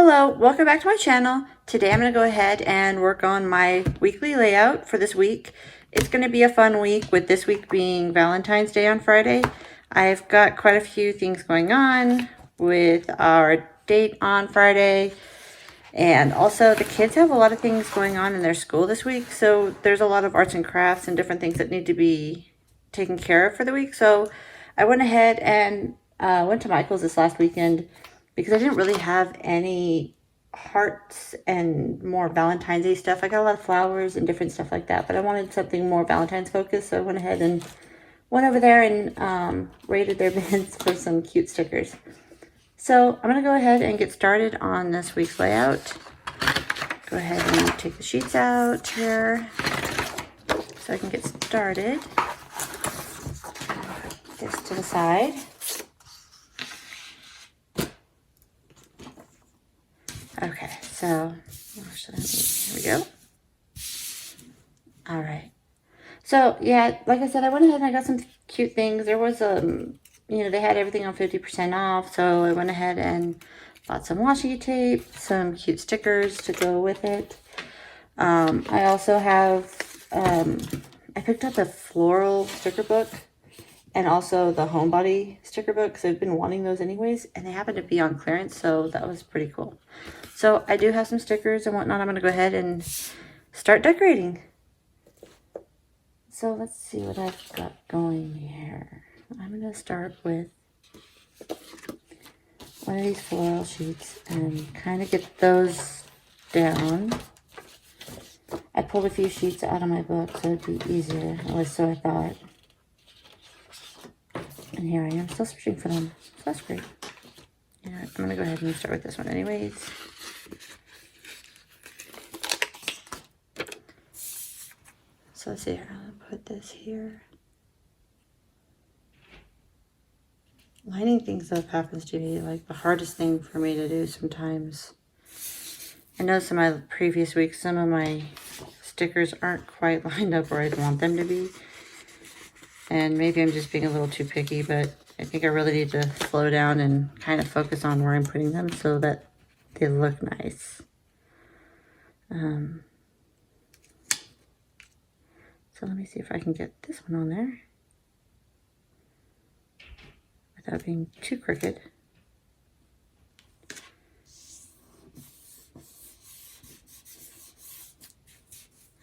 Hello, welcome back to my channel. Today I'm going to go ahead and work on my weekly layout for this week. It's going to be a fun week, with this week being Valentine's Day on Friday. I've got quite a few things going on with our date on Friday. And also the kids have a lot of things going on in their school this week. So there's a lot of arts and crafts and different things that need to be taken care of for the week. So I went ahead and went to Michael's this last weekend because I didn't really have any hearts and more Valentine's Day stuff. I got a lot of flowers and different stuff like that, but I wanted something more Valentine's focused. So I went ahead and went over there and raided their bins for some cute stickers. So I'm going to go ahead and get started on this week's layout. Go ahead and take the sheets out here so I can get started. Put this to the side. Okay, so here we go. All right. So yeah, like I said, I went ahead and I got some cute things. There was they had everything on 50% off, so I went ahead and bought some washi tape, some cute stickers to go with it. I also have I picked up the floral sticker book and also the homebody sticker book because I've been wanting those anyways, and they happen to be on clearance, so that was pretty cool. So I do have some stickers and whatnot. I'm going to go ahead and start decorating. So let's see what I've got going here. I'm going to start with one of these floral sheets and kind of get those down. I pulled a few sheets out of my book so it'd be easier, at least so I thought. And here I am still searching for them, so that's great. Yeah, I'm going to go ahead and start with this one anyways. So let's see here, I'll put this here. Lining things up happens to be like the hardest thing for me to do sometimes. I noticed in my previous weeks, some of my stickers aren't quite lined up where I'd want them to be. And maybe I'm just being a little too picky, but I think I really need to slow down and kind of focus on where I'm putting them so that they look nice. So let me see if I can get this one on there without being too crooked.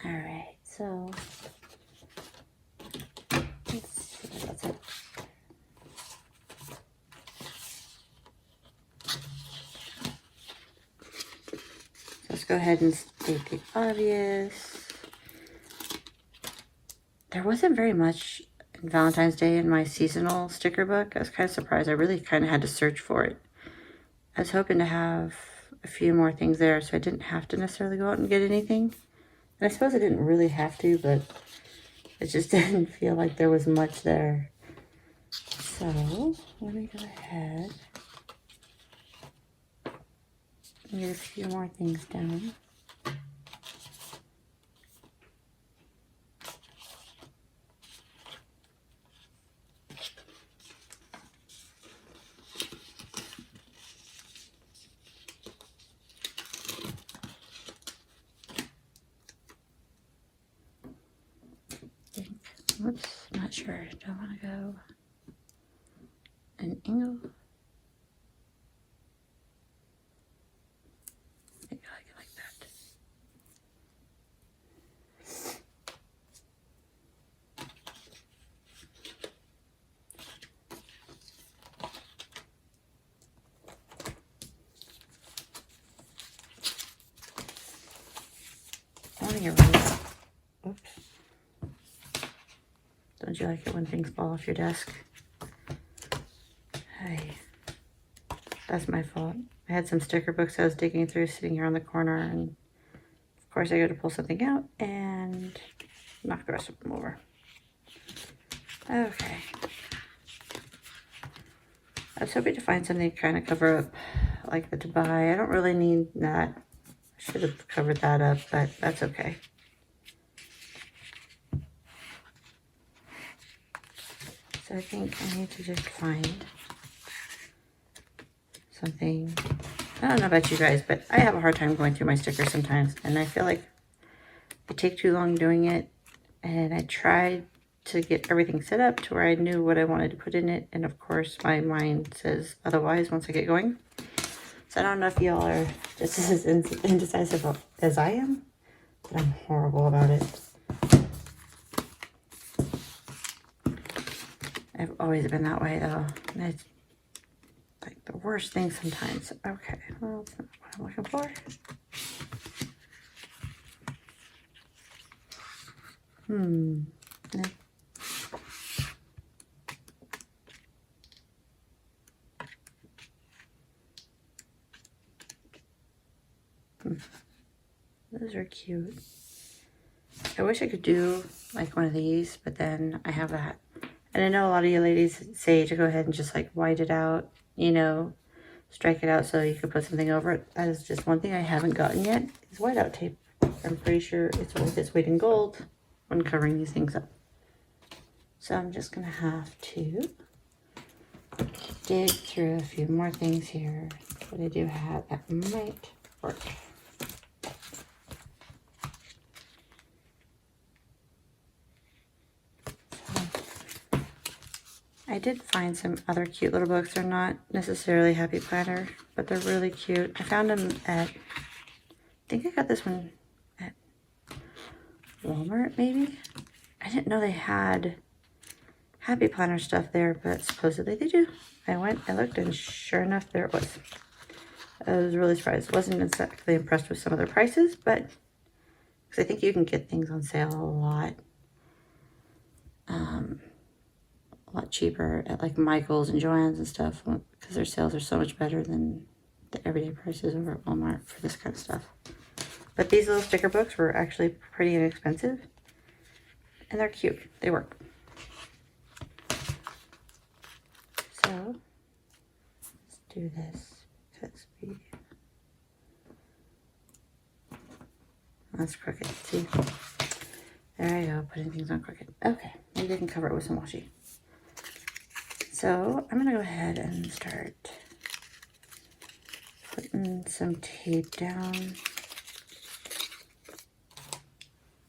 All right, so let's see what that's it. So let's go ahead and state the obvious. There wasn't very much in Valentine's Day in my seasonal sticker book. I was kind of surprised. I really kind of had to search for it. I was hoping to have a few more things there so I didn't have to necessarily go out and get anything. And I suppose I didn't really have to, but it just didn't feel like there was much there. So let me go ahead and get a few more things down. Whoops, not sure. Do I want to go an angle? I think I like it like that. I want to get rid of, oops. Don't you like it when things fall off your desk? Hey, that's my fault. I had some sticker books I was digging through sitting here on the corner, and of course I go to pull something out and knock the rest of them over. Okay. I was hoping to find something to kind of cover up like the to buy. I don't really need that. I should have covered that up, but that's okay. So I think I need to just find something I don't know about you guys, but I have a hard time going through my stickers sometimes, and I feel like I take too long doing it, and I tried to get everything set up to where I knew what I wanted to put in it, and of course my mind says otherwise once I get going. So I don't know if y'all are just as indecisive as I am, but I'm horrible about it. I've always been that way though. And it's like the worst thing sometimes. Okay, well, that's not what I'm looking for. Yeah. Those are cute. I wish I could do like one of these, but then I have that. And I know a lot of you ladies say to go ahead and just like white it out, you know, strike it out so you could put something over it. That is just one thing I haven't gotten yet, is whiteout tape. I'm pretty sure it's worth its weight in gold when covering these things up. So I'm just gonna have to dig through a few more things here that I do have that might work. I did find some other cute little books. They're not necessarily Happy Planner, but they're really cute. I found them at, I think I got this one at Walmart, maybe? I didn't know they had Happy Planner stuff there, but supposedly they do. I went, I looked, and sure enough, there it was. I was really surprised. Wasn't exactly impressed with some of their prices, but because I think you can get things on sale a lot cheaper at like Michael's and Joann's and stuff, because their sales are so much better than the everyday prices over at Walmart for this kind of stuff. But these little sticker books were actually pretty inexpensive, and they're cute. They work. So let's do this because that's crooked. See, there I go, putting things on crooked. Okay, maybe I can cover it with some washi. So I'm gonna go ahead and start putting some tape down.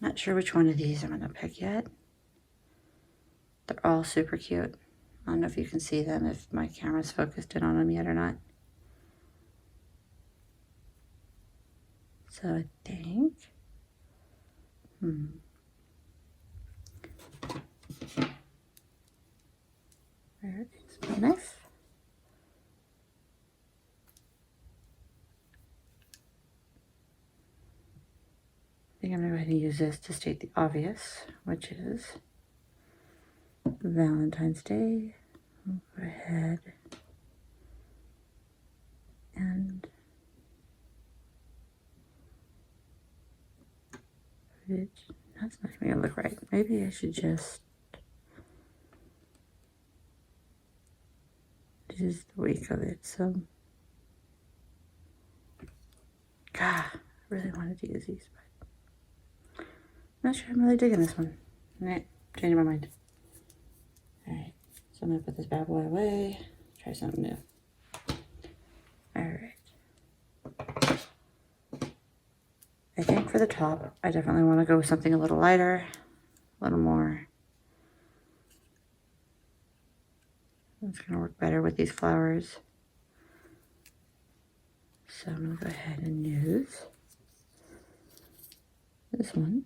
Not sure which one of these I'm gonna pick yet. They're all super cute. I don't know if you can see them, if my camera's focused in on them yet or not. So I think, where is my knife? I think I'm gonna go ahead and use this to state the obvious, which is Valentine's Day. I'll go ahead and put it, that's not gonna look right. Maybe I should just, this is the week of it, so, God, I really wanted to use these, but I'm not sure I'm really digging this one. Nah, changing my mind. Alright, so I'm gonna put this bad boy away, try something new. Alright. I think for the top, I definitely want to go with something a little lighter, a little more. It's going to work better with these flowers. So I'm going to go ahead and use this one.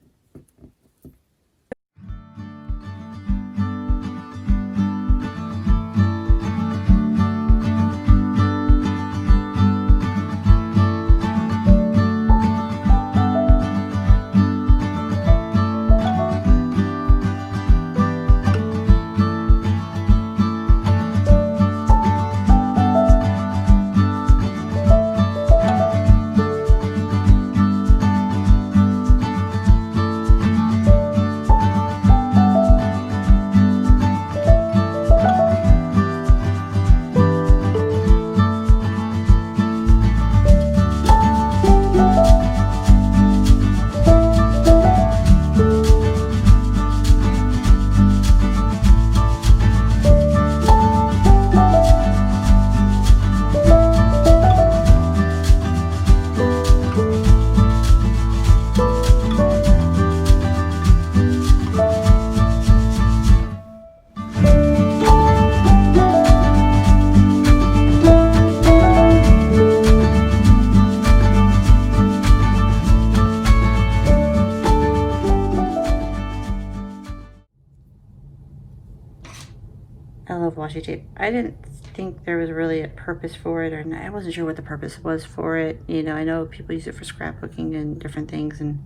washi tape. I didn't think there was really a purpose for it, or I wasn't sure what the purpose was for it. You know, I know people use it for scrapbooking and different things, and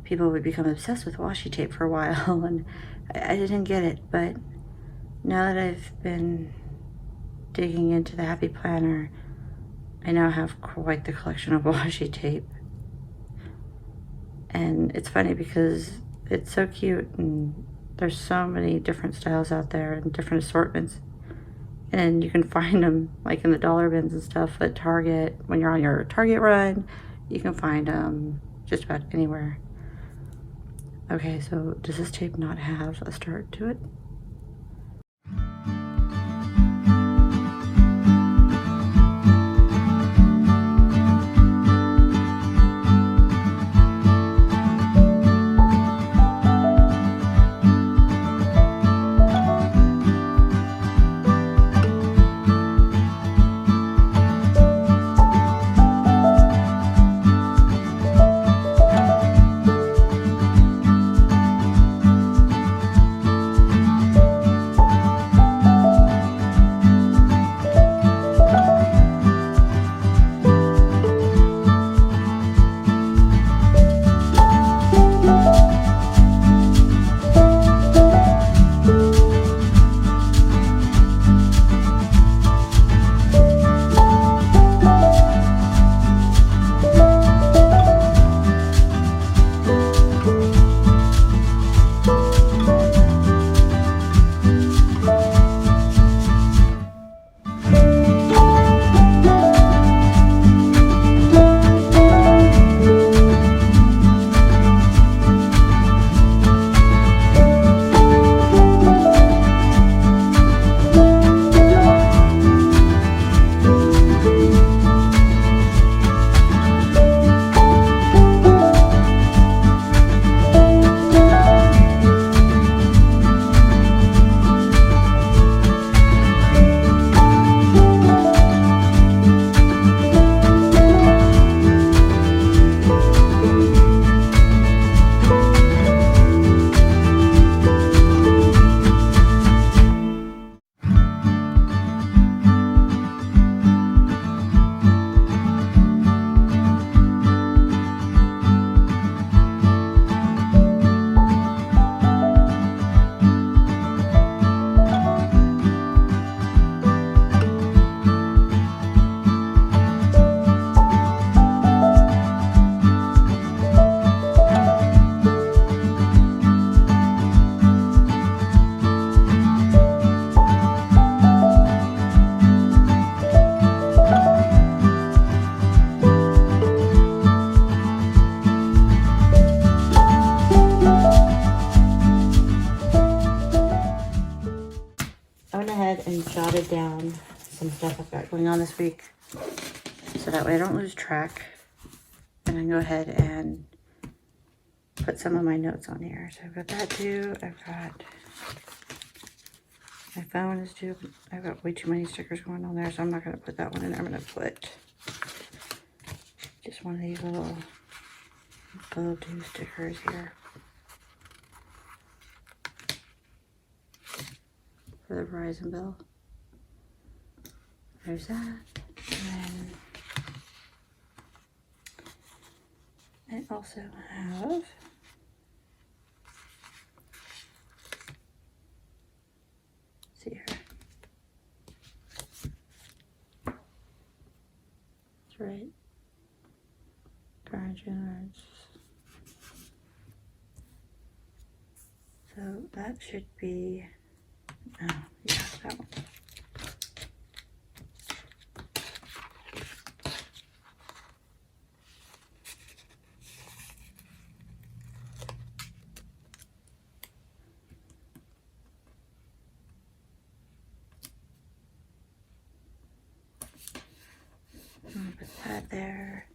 people would become obsessed with washi tape for a while, and I didn't get it. But now that I've been digging into the Happy Planner, I now have quite the collection of washi tape. And it's funny because it's so cute, and there's so many different styles out there and different assortments. And you can find them like in the dollar bins and stuff at Target. When you're on your Target run, you can find them just about anywhere. Okay, so does this tape not have a start to it? I went ahead and jotted down some stuff I've got going on this week, so that way I don't lose track, and I can go ahead and put some of my notes on here. So I've got that due, I've got my phone is due. I've got way too many stickers going on there, so I'm not going to put that one in there. I'm going to put just one of these little due stickers here for the Verizon bill. There's that. And I also have see here. That's right. Car insurance. So that should be, oh yeah, that one. I'm gonna put that there.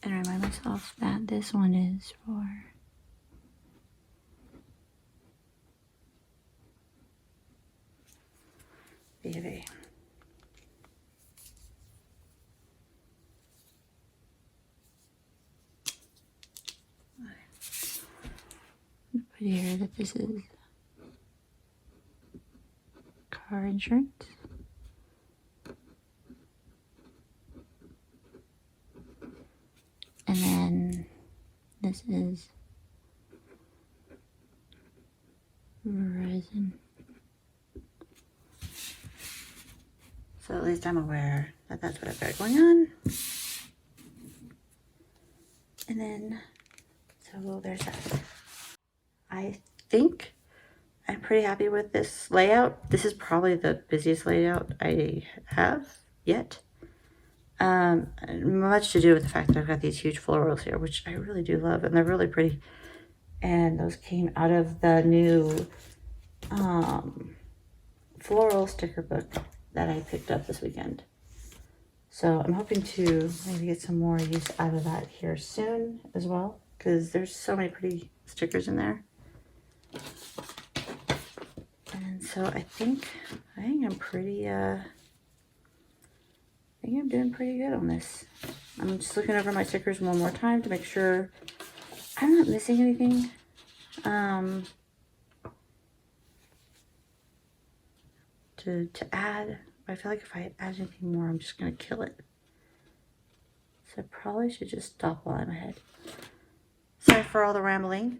And remind myself that this one is for B of A. put here that this is car insurance. And then this is Verizon. So at least I'm aware that that's what I've got going on. And then, so there's that. I think I'm pretty happy with this layout. This is probably the busiest layout I have yet. Much to do with the fact that I've got these huge florals here, which I really do love, and they're really pretty. And those came out of the new floral sticker book that I picked up this weekend. So I'm hoping to maybe get some more use out of that here soon as well, because there's so many pretty stickers in there. And so I think I'm pretty I think I'm doing pretty good on this. I'm just looking over my stickers one more time to make sure I'm not missing anything. To add. I feel like if I add anything more, I'm just gonna kill it. So I probably should just stop while I'm ahead. Sorry for all the rambling.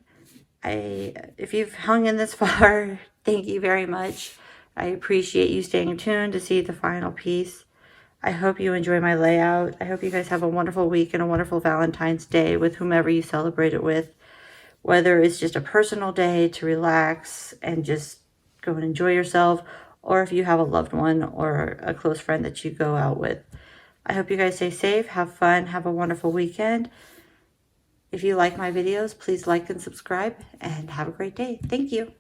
If you've hung in this far, thank you very much. I appreciate you staying tuned to see the final piece. I hope you enjoy my layout. I hope you guys have a wonderful week and a wonderful Valentine's Day with whomever you celebrate it with. Whether it's just a personal day to relax and just go and enjoy yourself, or if you have a loved one or a close friend that you go out with. I hope you guys stay safe, have fun, have a wonderful weekend. If you like my videos, please like and subscribe, and have a great day. Thank you.